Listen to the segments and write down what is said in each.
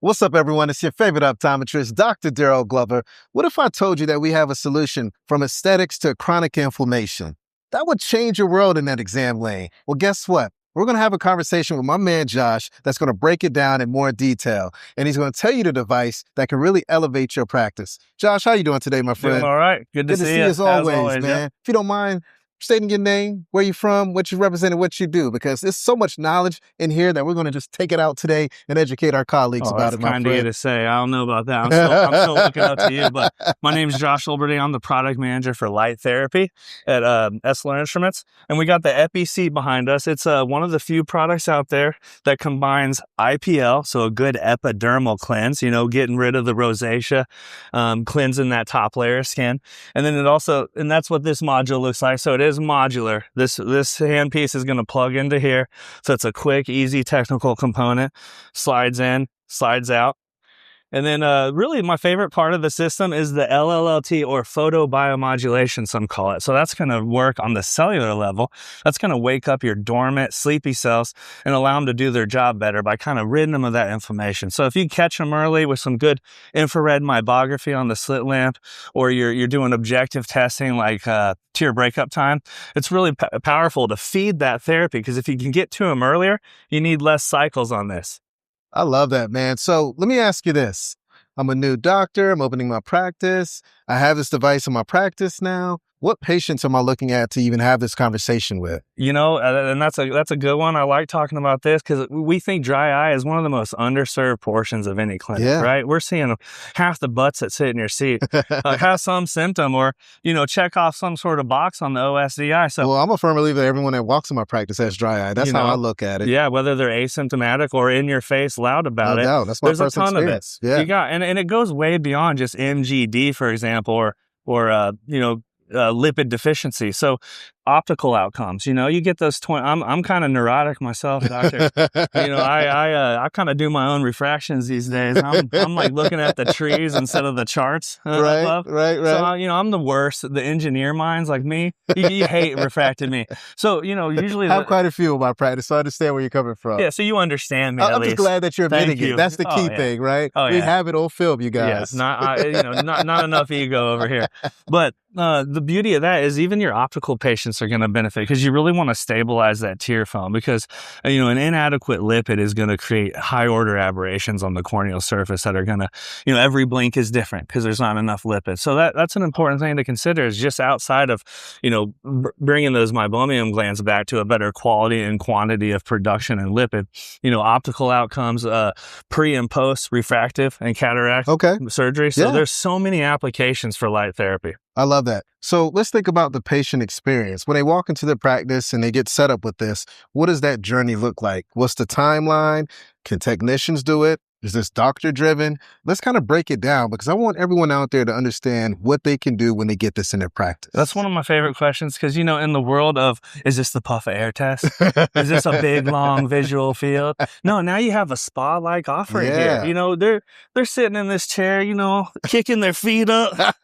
What's up, everyone? It's your favorite optometrist, Dr. Darryl Glover. What if I told you that we have a solution from aesthetics to chronic inflammation? That would change your world in that exam lane. Well, guess what? We're going to have a conversation with my man, Josh, that's going to break it down in more detail. And he's going to tell you the device that can really elevate your practice. Josh, how you doing today, my friend? Doing all right. Good to see you as always, man. Yeah. If you don't mind stating your name, where you're from, what you represent, and what you do, because there's so much knowledge in here that we're going to just take it out today and educate our colleagues about it, my friend. Kind of you to say. I don't know about that. I'm still looking up to you, but my name is Josh Olberding. I'm the product manager for light therapy at Essilor Instruments, and we got the EPI-C behind us. It's one of the few products out there that combines IPL, so a good epidermal cleanse, getting rid of the rosacea, cleansing that top layer of skin, and then and that's what this module looks like. So it is modular. This handpiece is going to plug into here, so it's a quick, easy technical component. Slides in, slides out. And then really my favorite part of the system is the LLLT, or photobiomodulation, some call it. So that's going to work on the cellular level. That's going to wake up your dormant, sleepy cells and allow them to do their job better by kind of ridding them of that inflammation. So if you catch them early with some good infrared meibography on the slit lamp, or you're doing objective testing like tear breakup time, it's really powerful to feed that therapy, because if you can get to them earlier, you need less cycles on this. I love that, man. So let me ask you this. I'm a new doctor. I'm opening my practice. I have this device in my practice now. What patients am I looking at to even have this conversation with? And that's a good one. I like talking about this because we think dry eye is one of the most underserved portions of any clinic, right? We're seeing half the butts that sit in your seat have some symptom, or, check off some sort of box on the OSDI. So, well, I'm a firm believer that everyone that walks in my practice has dry eye. That's how I look at it. Yeah, whether they're asymptomatic or in your face loud about it. No, that's my first experience. Of it. Yeah. And it goes way beyond just MGD, for example, or lipid deficiency. So optical outcomes, you get those I'm kind of neurotic myself, doctor. I kind of do my own refractions these days. I'm like looking at the trees instead of the charts. Right. So, I'm the worst. The engineer minds like me, you hate refracting me. So, usually I have quite a few in my practice, so I understand where you're coming from. Yeah, so you understand me. I'm just glad that you're admitting it. That's the key thing, right? We have it on film, you guys. Yeah, not enough ego over here. But the beauty of that is even your optical patients are going to benefit, because you really want to stabilize that tear film, because an inadequate lipid is going to create high order aberrations on the corneal surface that are going to, every blink is different because there's not enough lipid. So that's an important thing to consider, is just outside of bringing those meibomian glands back to a better quality and quantity of production and lipid, optical outcomes, pre and post refractive and cataract surgery. So there's so many applications for light therapy. I love that. So let's think about the patient experience. When they walk into the practice and they get set up with this, what does that journey look like? What's the timeline? Can technicians do it? Is this doctor driven? Let's kind of break it down, because I want everyone out there to understand what they can do when they get this in their practice. That's one of my favorite questions, because, in the world of, is this the puff of air test? Is this a big, long visual field? No, now you have a spa-like offering here. They're sitting in this chair, kicking their feet up,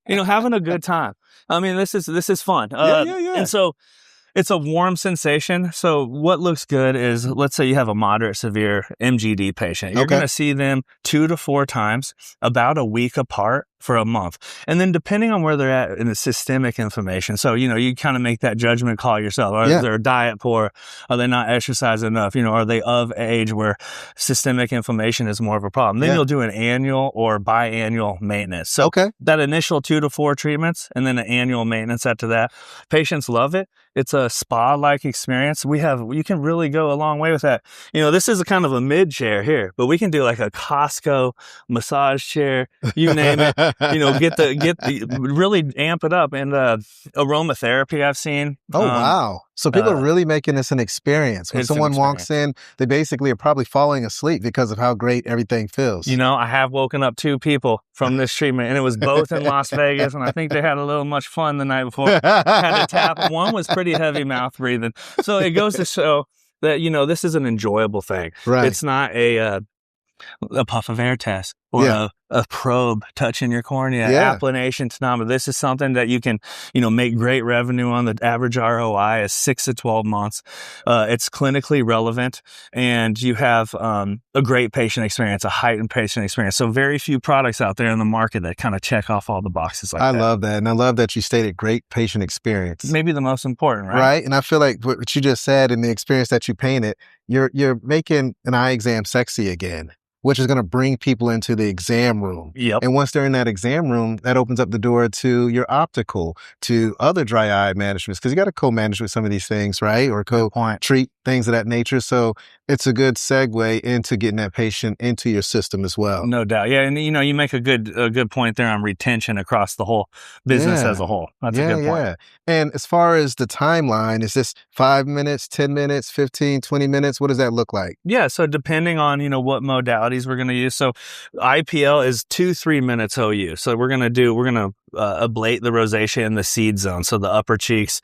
having a good time. I mean, this is fun. And so it's a warm sensation. So what looks good is, let's say you have a moderate severe MGD patient. You're going to see them 2 to 4 times, about a week apart, for a month. And then depending on where they're at in the systemic inflammation, so, you kind of make that judgment call yourself. Are their diet poor? Are they not exercising enough? Are they of age where systemic inflammation is more of a problem? Then you'll do an annual or biannual maintenance. So that initial 2 to 4 treatments, and then an annual maintenance after that. Patients love it. It's a spa-like experience. You can really go a long way with that. This is a kind of a mid chair here, but we can do like a Costco massage chair, you name it. Really amp it up. And aromatherapy I've seen. Oh, wow. So people are really making this an experience. When someone walks in, they basically are probably falling asleep because of how great everything feels. I have woken up 2 people from this treatment, and it was both in Las Vegas, and I think they had a little much fun the night before. Had to tap. One was pretty heavy mouth breathing. So it goes to show that, this is an enjoyable thing. Right. It's not a A puff of air test or a probe touching your cornea, applanation tonometer. This is something that you can, make great revenue on. The average ROI is 6 to 12 months. It's clinically relevant, and you have a great patient experience, a heightened patient experience. So very few products out there in the market that kind of check off all the boxes like that. I love that. And I love that you stated great patient experience. Maybe the most important, right? Right. And I feel like what you just said and the experience that you painted, you're making an eye exam sexy again, which is going to bring people into the exam room. Yep. And once they're in that exam room, that opens up the door to your optical, to other dry eye managements, because you got to co-manage with some of these things, right? Or co-treat things of that nature. So it's a good segue into getting that patient into your system as well. No doubt. Yeah. And, you make a good point there on retention across the whole business as a whole. That's a good point. And as far as the timeline, is this 5 minutes, 10 minutes, 15, 20 minutes? What does that look like? Yeah. So depending on, what modalities we're going to use. So IPL is 2-3 minutes OU. So we're going to ablate the rosacea in the seed zone. So the upper cheeks,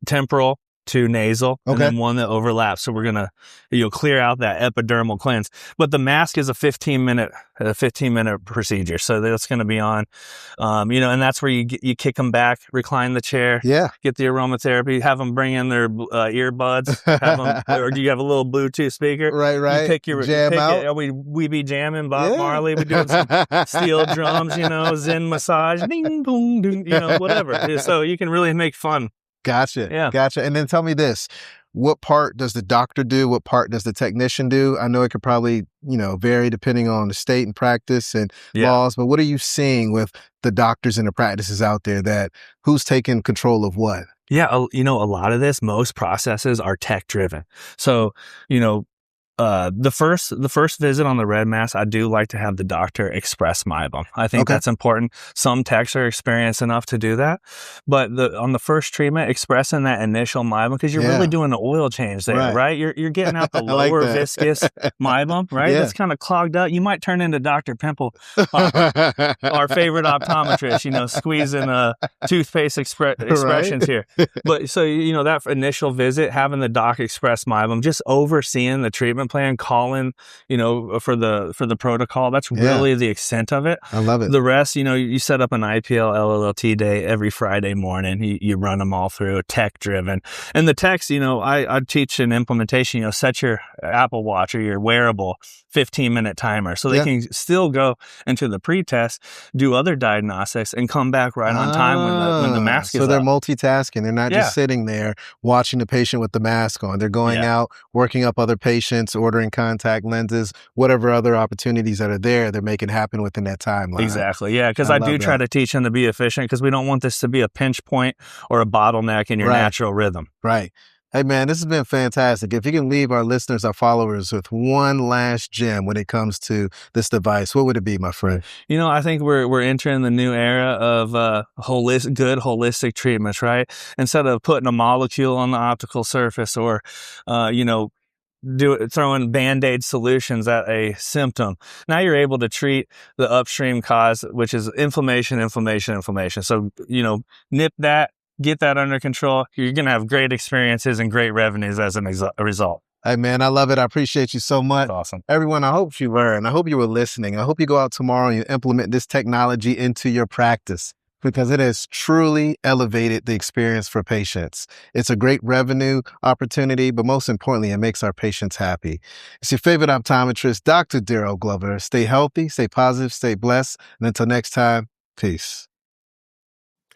temporal to nasal, and then one that overlaps. So we're going to, clear out that epidermal cleanse. But the mask is a 15-minute procedure. So that's going to be on, and that's where you kick them back, recline the chair, get the aromatherapy, have them bring in their earbuds, or do you have a little Bluetooth speaper? Right. You pick your jam out. We be jamming Bob Marley. We doing some steel drums, Zen massage, ding, boom, ding, whatever. So you can really make fun. Gotcha. And then tell me this, what part does the doctor do? What part does the technician do? I know it could probably, vary depending on the state and practice and laws, but what are you seeing with the doctors and the practices out there who's taking control of what? Yeah. A lot of most processes are tech driven. So, the first visit on the red mask, I do like to have the doctor express meibom. I think that's important. Some techs are experienced enough to do that, but on the first treatment, expressing that initial meibom, because you're really doing an oil change there, right? You're getting out the lower viscous meibom, right? That's kind of clogged up. You might turn into Dr. Pimple, our favorite optometrist, squeezing toothpaste expressions here. But so, that initial visit, having the doc express meibom, just overseeing the treatment plan, calling, for the protocol. That's really the extent of it. I love it. The rest, you set up an IPL LLLT day every Friday morning. You run them all through, tech driven. And the techs, I teach an implementation, set your Apple Watch or your wearable 15-minute timer so they can still go into the pre-test, do other diagnostics, and come back right on time when the mask is So they're up. multitasking. They're not just sitting there watching the patient with the mask on. They're going out, working up other patients, ordering contact lenses, whatever other opportunities that are there, they're making happen within that timeline. Exactly. Yeah. Because I do try to teach them to be efficient, because we don't want this to be a pinch point or a bottleneck in your natural rhythm. Right. Hey, man, this has been fantastic. If you can leave our listeners, our followers with one last gem when it comes to this device, what would it be, my friend? I think we're entering the new era of good holistic treatments, right? Instead of putting a molecule on the optical surface or, throwing Band-Aid solutions at a symptom. Now you're able to treat the upstream cause, which is inflammation. So, nip that, get that under control. You're going to have great experiences and great revenues as a result. Hey, man, I love it. I appreciate you so much. That's awesome. Everyone, I hope you learned. I hope you were listening. I hope you go out tomorrow and you implement this technology into your practice, because it has truly elevated the experience for patients. It's a great revenue opportunity, but most importantly, it makes our patients happy. It's your favorite optometrist, Dr. Darryl Glover. Stay healthy, stay positive, stay blessed. And until next time, peace.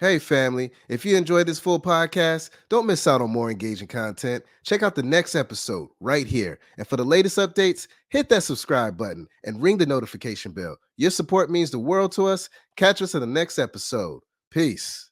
Hey, family. If you enjoyed this full podcast, don't miss out on more engaging content. Check out the next episode right here. And for the latest updates, hit that subscribe button and ring the notification bell. Your support means the world to us. Catch us in the next episode. Peace.